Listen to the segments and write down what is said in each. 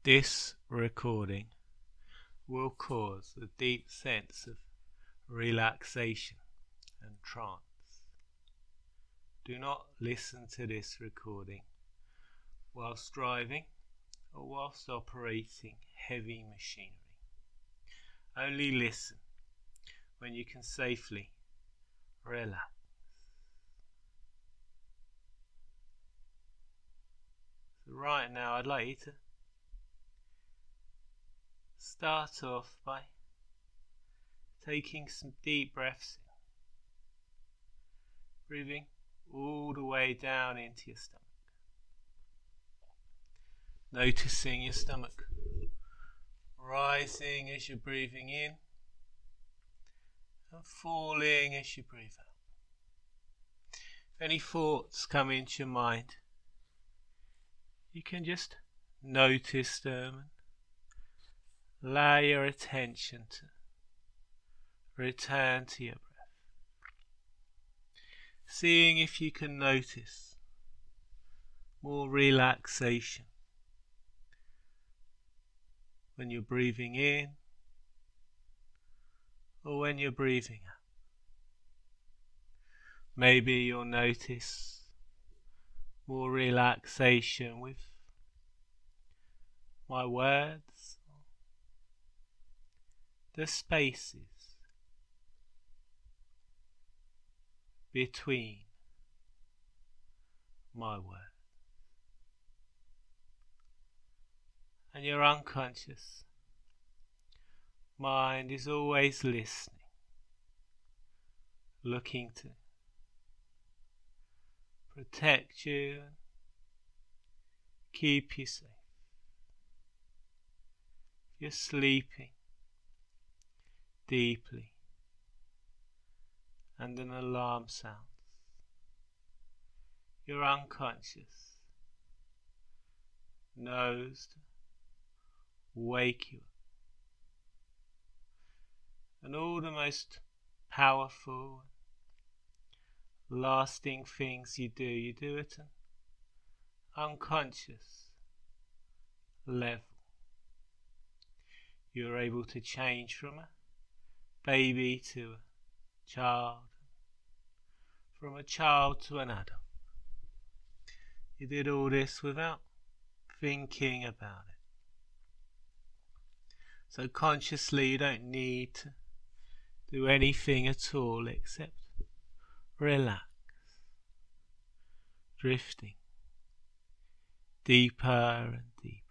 This recording will cause a deep sense of relaxation and trance. Do not listen to this recording whilst driving or whilst operating heavy machinery. Only listen when you can safely relax. So right now I'd like you to start off by taking some deep breaths in, breathing all the way down into your stomach, noticing your stomach rising as you're breathing in and falling as you breathe out. If any thoughts come into your mind, you can just notice them and allow your attention to return to your breath, seeing if you can notice more relaxation when you're breathing in or when you're breathing out. Maybe you'll notice more relaxation with my words, the spaces between my words, and your unconscious mind is always listening, looking to protect you and keep you safe. You're sleeping deeply and an alarm sounds. Your unconscious knows to wake you up. And all the most powerful, lasting things you do at an unconscious level. You're able to change from a baby to a child, from a child to an adult. You did all this without thinking about it. So consciously you don't need to do anything at all except relax, drifting deeper and deeper.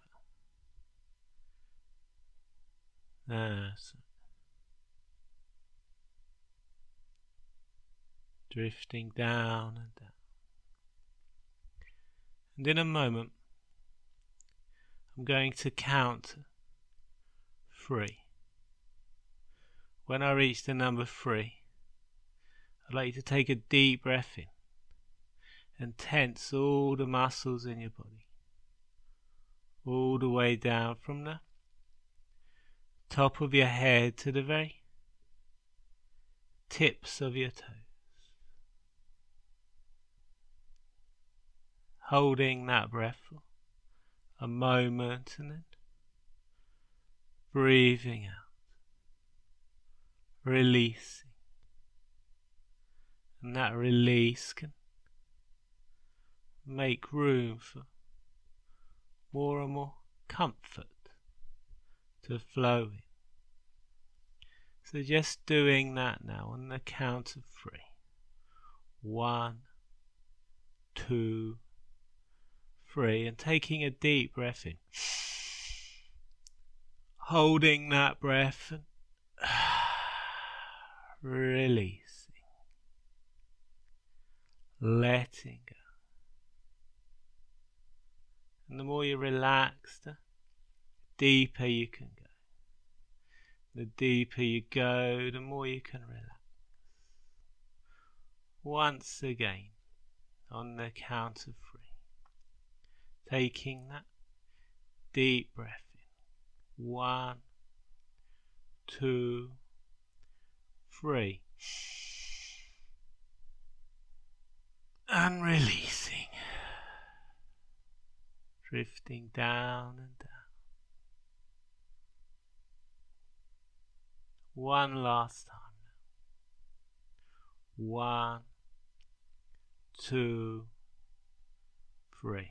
Drifting down and down. And in a moment I'm going to count 3. When I reach the number 3, I'd like you to take a deep breath in and tense all the muscles in your body, all the way down from the top of your head to the very tips of your toes. Holding that breath for a moment and then breathing out, releasing. And that release can make room for more and more comfort to flow in. So just doing that now on the count of 3. 1, 2, 3, and taking a deep breath in, holding that breath and releasing, letting go. And the more you relax, the deeper you can go. The deeper you go, the more you can relax. Once again, on the count of 3, taking that deep breath in. 1, 2, 3. And releasing. Drifting down and down. One last time. 1, 2, 3.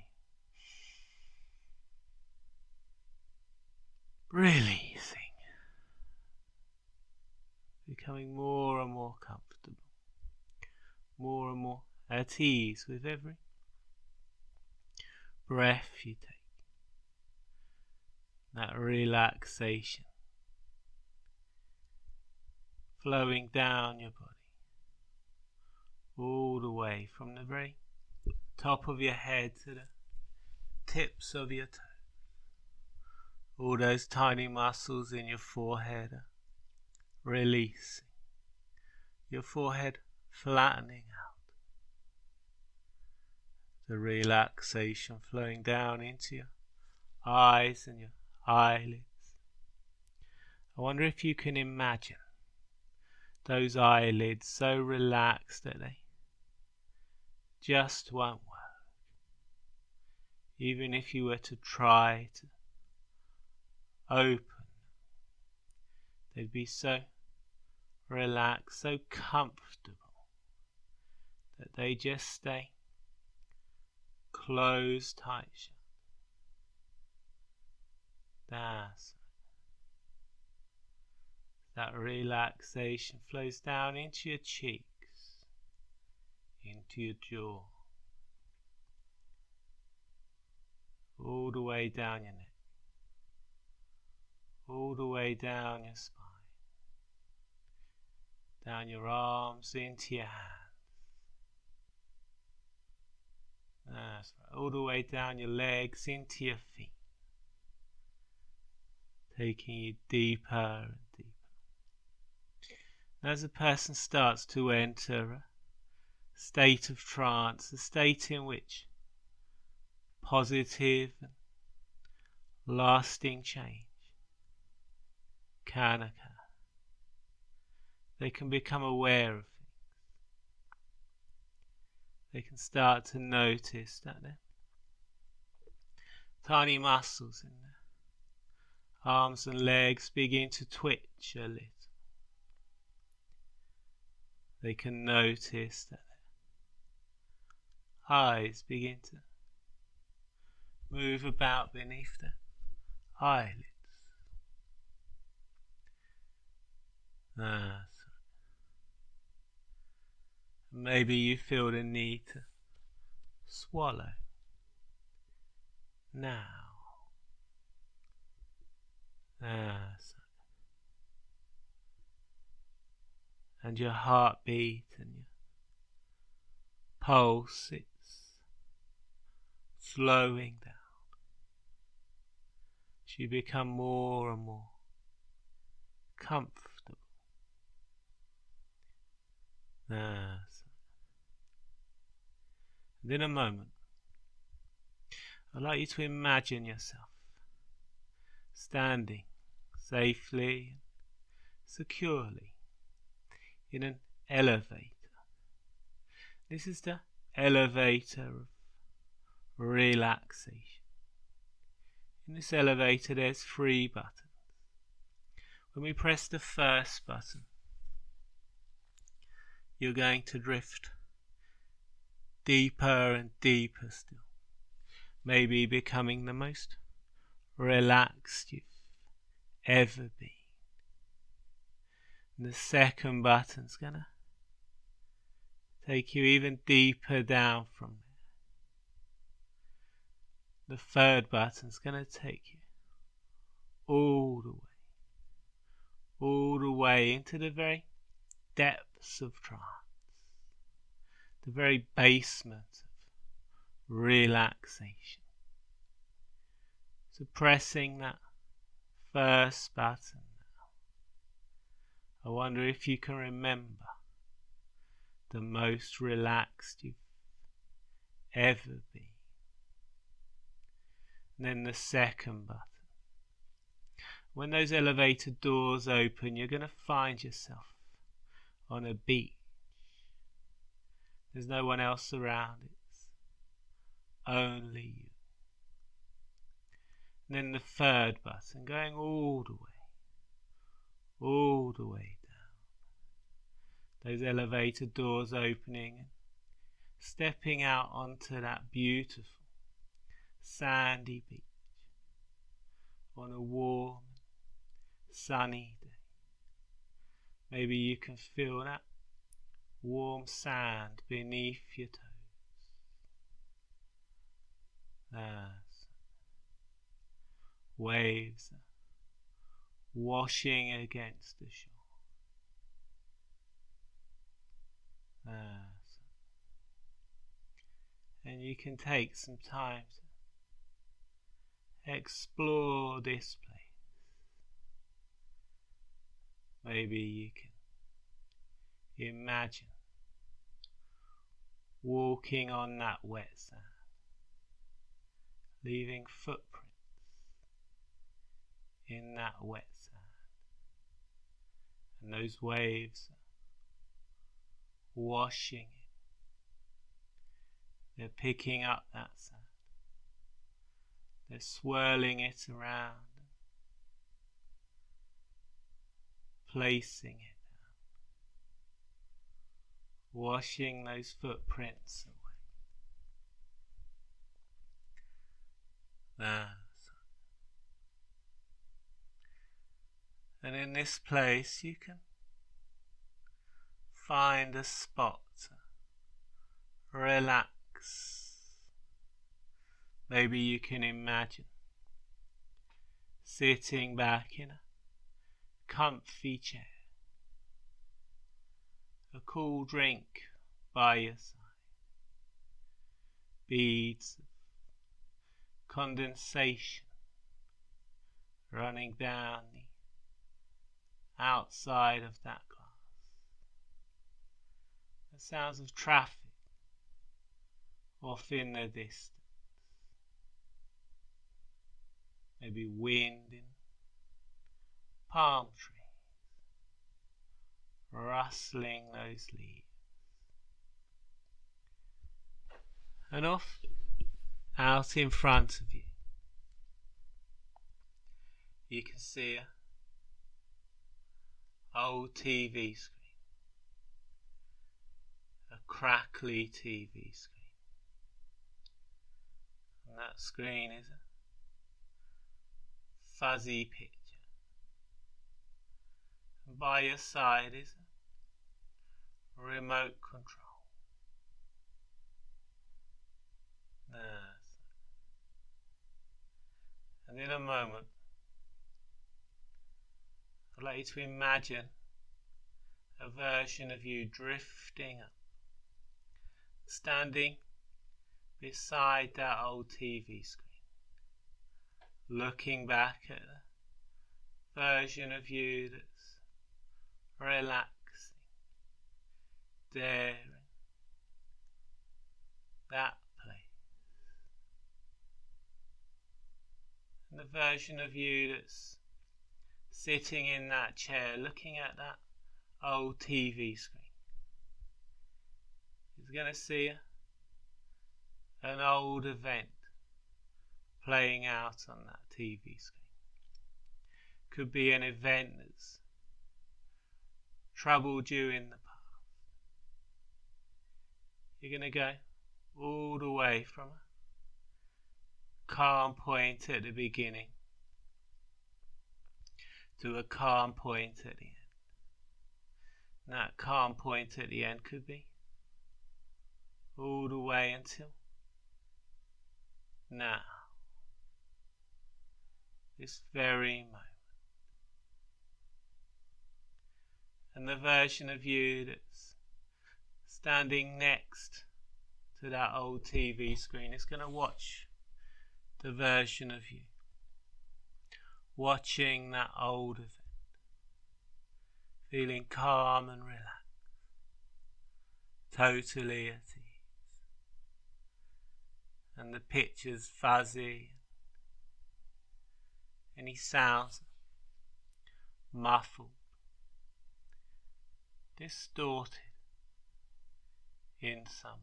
Releasing. Becoming more and more comfortable. More and more at ease with every breath you take. That relaxation flowing down your body, all the way from the very top of your head to the tips of your toes. All those tiny muscles in your forehead are releasing, your forehead flattening out, the relaxation flowing down into your eyes and your eyelids. I wonder if you can imagine those eyelids so relaxed that they just won't work. Even if you were to try to open, they'd be so relaxed, so comfortable that they just stay closed tight shut. That's that relaxation flows down into your cheeks, into your jaw, all the way down your neck, all the way down your spine, down your arms into your hands. That's right, all the way down your legs into your feet, taking you deeper and deeper. As a person starts to enter a state of trance, a state in which positive and lasting change can occur, they can become aware of things. They can start to notice that their tiny muscles in their arms and legs begin to twitch a little. They can notice that their eyes begin to move about beneath the eyelids. Maybe you feel the need to swallow now. And your heartbeat and your pulse, it's slowing down as you become more and more comfortable. And in a moment, I'd like you to imagine yourself standing safely and securely in an elevator. This is the elevator of relaxation. In this elevator there's 3 buttons. When we press the first button, you're going to drift deeper and deeper still, maybe becoming the most relaxed you've ever been. And the second button's gonna take you even deeper down from there. The third button's gonna take you all the way into the very depths of trance, the very basement of relaxation. So pressing that first button now, I wonder if you can remember the most relaxed you've ever been. And then the second button. When those elevator doors open, you're going to find yourself on a beach. There's no one else around, it's only you. And then the third button, going all the all the way down. Those elevator doors opening and stepping out onto that beautiful sandy beach on a warm, sunny day. Maybe you can feel that warm sand beneath your toes. There's waves washing against the shore. And you can take some time to explore this place. Maybe you can imagine walking on that wet sand, leaving footprints in that wet sand, and those waves washing it. They're picking up that sand, they're swirling it around, placing it down, washing those footprints away. And in this place you can find a spot to relax. Maybe you can imagine sitting back in a comfy chair, a cool drink by your side, beads of condensation running down the outside of that glass, the sounds of traffic off in the distance, maybe wind in palm trees rustling those leaves, and off out in front of you you can see a old TV screen, a crackly TV screen, and that screen is a fuzzy picture, and by your side is a remote control. And in a moment I'd like you to imagine a version of you drifting up, standing beside that old TV screen, looking back at the version of you that's relaxing, daring that place, and the version of you that's sitting in that chair looking at that old TV screen is going to see an old event playing out on that TV screen. Could be an event that's troubled you in the past. You're going to go all the way from a calm point at the beginning to a calm point at the end. And that calm point at the end could be all the way until now, this very moment. And the version of you that's standing next to that old TV screen is going to watch the version of you watching that old event, feeling calm and relaxed, totally at ease, and the picture's fuzzy, any sounds muffled, distorted in some way.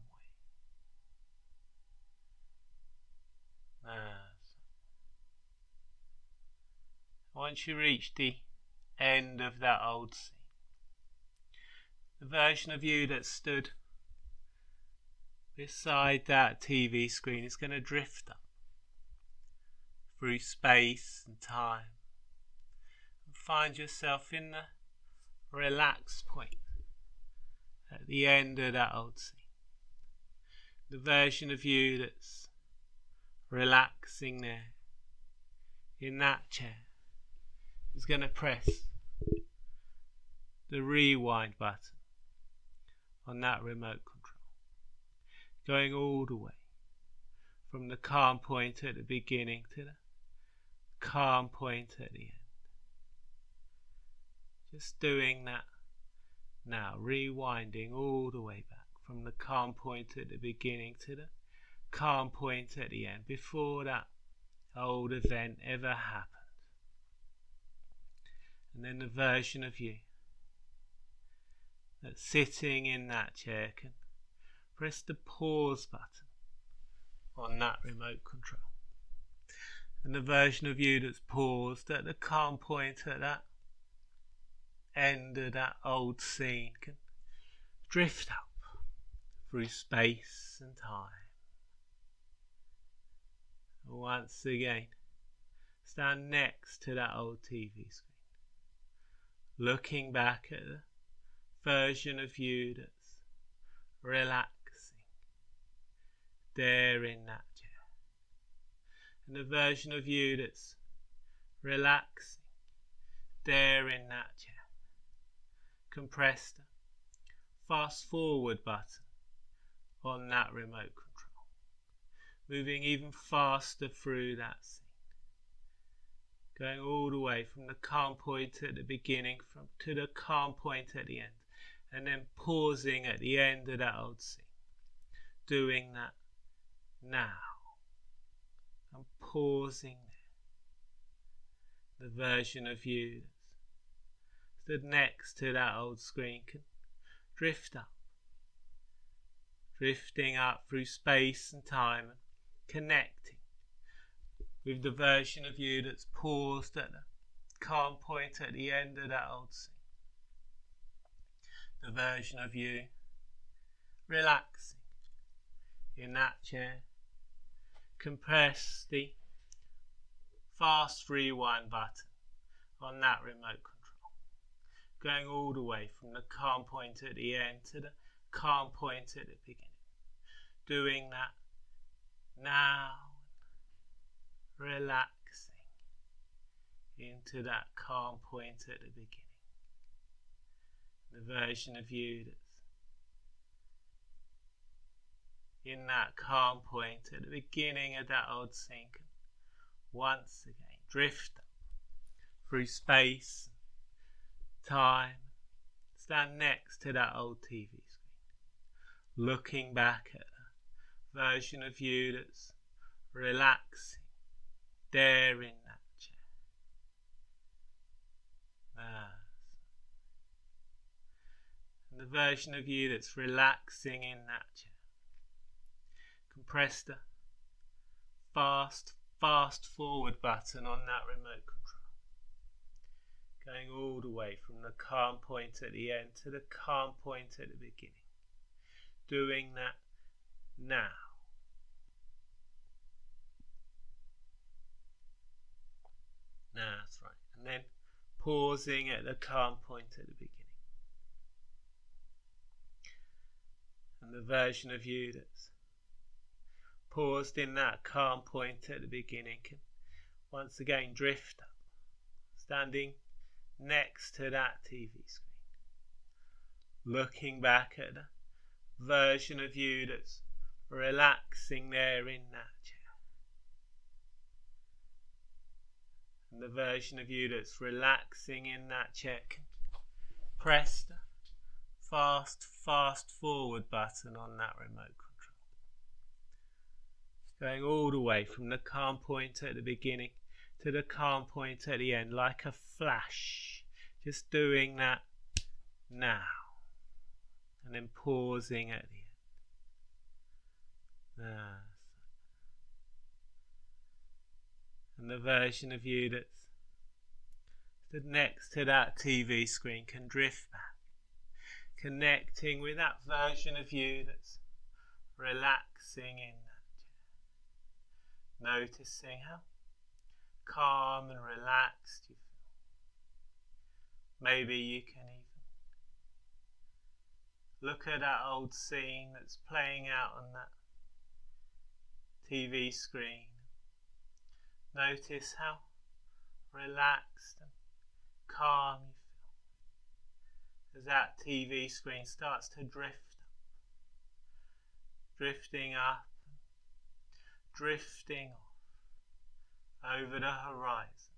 Once you reach the end of that old scene. The version of you that stood beside that TV screen is going to drift up through space and time and find yourself in the relaxed point at the end of that old scene. The version of you that's relaxing there in that chair is going to press the rewind button on that remote control, going all the way from the calm point at the beginning to the calm point at the end. Just doing that now, rewinding all the way back from the calm point at the beginning to the calm point at the end, before that old event ever happened. And then the version of you that's sitting in that chair can press the pause button on that remote control. And the version of you that's paused at the calm point at that end of that old scene can drift up through space and time. Once again, stand next to that old TV screen, looking back at the version of you that's relaxing there in that chair, and the version of you that's relaxing there in that chair can press the fast forward button on that remote control, moving even faster through that scene, going all the way from the calm point at the beginning to the calm point at the end, and then pausing at the end of that old scene, doing that now, and pausing there. The version of you that's stood next to that old screen can drift up, drifting up through space and time and connecting with the version of you that's paused at the calm point at the end of that old scene. The version of you relaxing in that chair can press the fast rewind button on that remote control, going all the way from the calm point at the end to the calm point at the beginning, doing that now, relaxing into that calm point at the beginning. The version of you that's in that calm point at the beginning of that old scene can once again drift up through space, time, stand next to that old TV screen, looking back at a version of you that's relaxing there in that chair. And the version of you that's relaxing in that chair can press the fast forward button on that remote control, going all the way from the calm point at the end to the calm point at the beginning, doing that now. That's right. And then pausing at the calm point at the beginning. And the version of you that's paused in that calm point at the beginning can once again drift up, standing next to that TV screen, looking back at the version of you that's relaxing there in that chair. And the version of you that's relaxing in that chair can press the fast forward button on that remote control, going all the way from the calm point at the beginning to the calm point at the end, like a flash, just doing that now, and then pausing at the end. And the version of you that's stood next to that TV screen can drift back, connecting with that version of you that's relaxing in that chair. Noticing how calm and relaxed you feel. Maybe you can even look at that old scene that's playing out on that TV screen. Notice how relaxed and calm you feel as that TV screen starts to drift up, drifting up, drifting off over the horizon,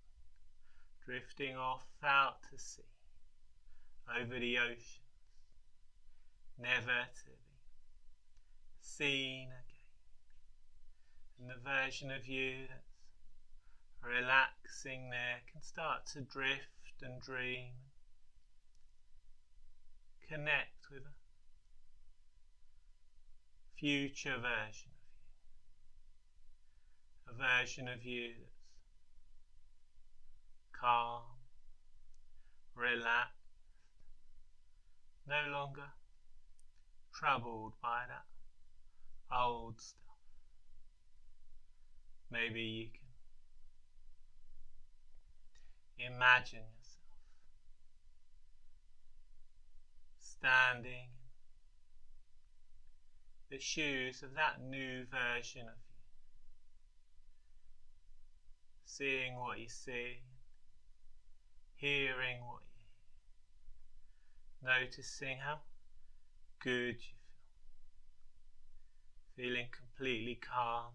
drifting off out to sea, over the oceans, never to be seen again. And the version of you that's relaxing there can start to drift and dream, connect with a future version of you, a version of you that's calm, relaxed, no longer troubled by that old stuff. Maybe you can imagine yourself standing in the shoes of that new version of you, seeing what you see, hearing what you hear, noticing how good you feel, feeling completely calm,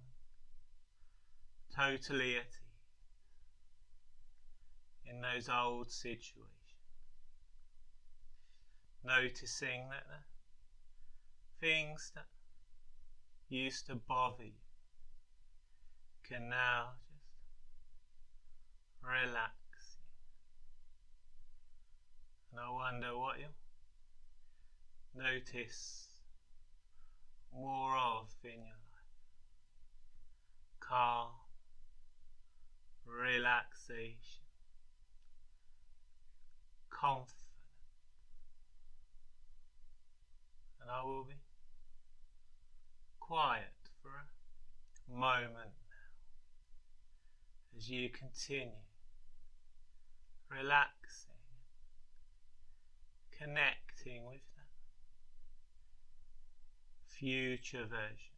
totally at ease in those old situations. Noticing that the things that used to bother you can now just relax you. And I wonder what you'll notice more of in your life. Calm, relaxation, confidence. And I will be quiet for a moment now as you continue relaxing, connecting with that future version.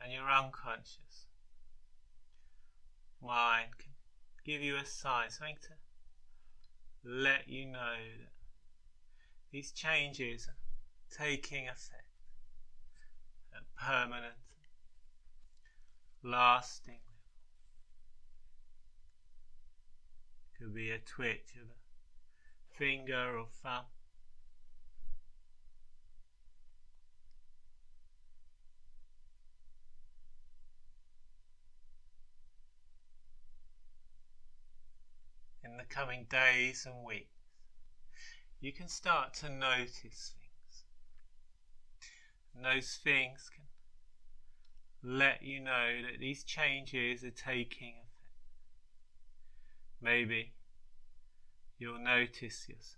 And your unconscious mind can give you a sign, something to let you know that these changes are taking effect at permanent, lasting level. Could be a twitch of a finger or thumb, in the coming days and weeks, you can start to notice things. And those things can let you know that these changes are taking effect. Maybe you'll notice yourself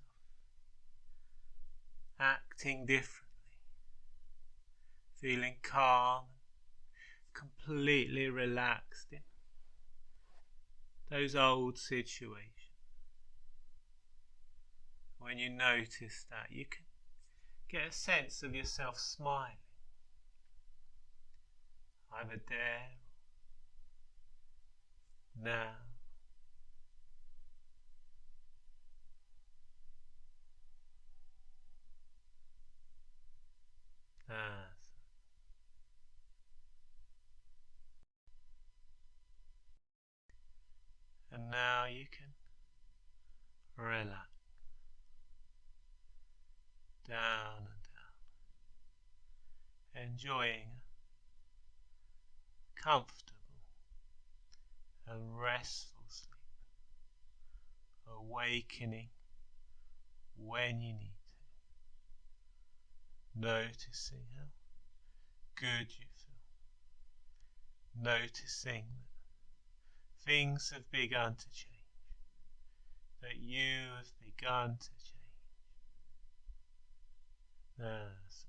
acting differently, feeling calm, completely relaxed in those old situations. When you notice that, you can get a sense of yourself smiling, either there or now. now you can relax down and down, enjoying a comfortable and restful sleep, awakening when you need to, noticing how good you feel, noticing that things have begun to change, that you have begun to change. That's